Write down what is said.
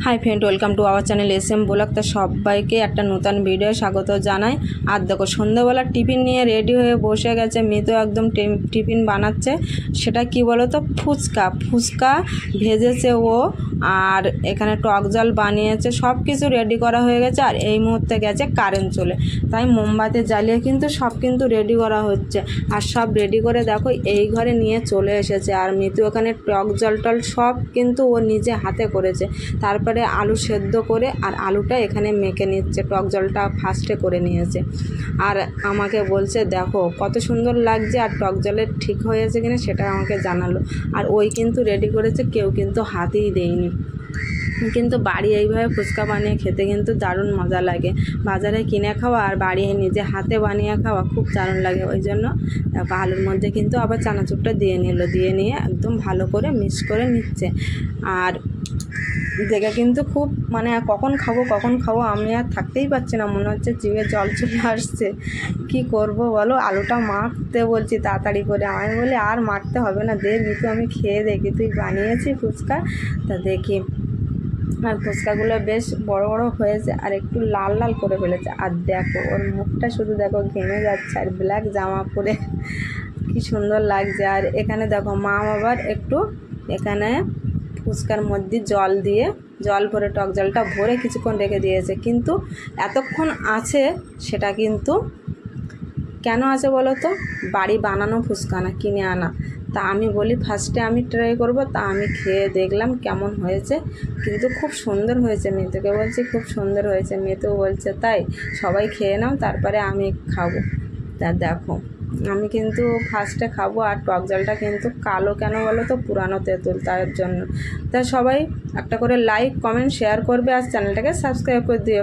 Hi friend, welcome to our channel SM blog. তো সবাইকে একটা নতুন ভিডিও স্বাগত জানাই। আর দেখো, সন্ধ্যাবেলা টিফিন নিয়ে রেডি হয়ে বসে গেছে মিতু, একদম টিফিন বানাচ্ছে। সেটা কি বলো তো, ফুচকা ভেজেছে ও, আর এখানে টক জল বানিয়েছে, সব কিছু রেডি করা হয়ে গেছে। আর এই মুহূর্তে গেছে কারেন্ট চলে, তাই মোমবাতি জ্বালিয়ে কিন্তু সব কিন্তু রেডি করা হচ্ছে। আর সব রেডি করে দেখো এই ঘরে নিয়ে চলে এসেছে। আর মিতু এখানে টক জল টল সব কিন্তু ও নিজে হাতে করেছে। তারপরে আলু সেদ্ধ করে আর আলুটা এখানে মেখে নিচ্ছে, টক জলটা ফার্স্টে করে নিয়েছে। আর আমাকে বলছে দেখো কত সুন্দর লাগছে, আর টক জলের ঠিক হয়েছে কিনা সেটা আমাকে জানালো। আর ওই কিন্তু রেডি করেছে, কেউ কিন্তু হাতেই দেয়নি। কিন্তু বাড়ি এইভাবে ফুচকা বানিয়ে খেতে কিন্তু দারুণ মজা লাগে। বাজারে কিনে খাওয়া আর বাড়ি নিজে হাতে বানিয়ে খাওয়া খুব দারুণ লাগে। ওই জন্য আলুর মধ্যে কিন্তু আবার চানাচুরটা দিয়ে নিয়ে একদম ভালো করে মিক্স করে নিচ্ছে। আর দেখে কিন্তু খুব কখন খাবো আমি আর থাকতেই পারছি না, মনে হচ্ছে জিভে জল চলে আসছে। কি করব বলো, আলুটা মাখতে বলছি তাড়াতাড়ি করে। আমি বলি আর মাখতে হবে না, দে মিতু আমি খেয়ে দেখি, তুই বানিয়েছি ফুচকা, তা দেখি। আর ফুচকাগুলো বেশ বড় বড় হয়েছে আর একটু লাল লাল করে ফেলেছে। আর দেখো ওর মুখটা শুধু দেখো, ঘেমে যাচ্ছে, আর ব্ল্যাক জামা পরে কি সুন্দর লাগছে। আর এখানে দেখো মা আবার একটু এখানে ফুচকার মধ্যে জল ভরে, টক জলটা ভরে কিছুক্ষণ রেখে দিয়েছে। কিন্তু এতক্ষণ আছে সেটা কিন্তু কেন আছে বলো তো, বাড়ি বানানো ফুচকা না, কিনে আনা। তা আমি বলি ফার্স্টে আমি ট্রাই করব। তা আমি খেয়ে দেখলাম কেমন হয়েছে, কিন্তু খুব সুন্দর হয়েছে। মেয়েকে বলছি খুব সুন্দর হয়েছে, মেয়েও বলছে তাই, সবাই খেয়ে নাও তারপরে আমি খাবো। তা দেখো আমি কিন্তু ফার্স্টে খাবো। আর টক জলটা কিন্তু কালো কেন বলো তো, পুরানো তেঁতুল, তার জন্য। তা সবাই একটা করে লাইক কমেন্ট শেয়ার করবে আর চ্যানেলটাকে সাবস্ক্রাইব করে দিও।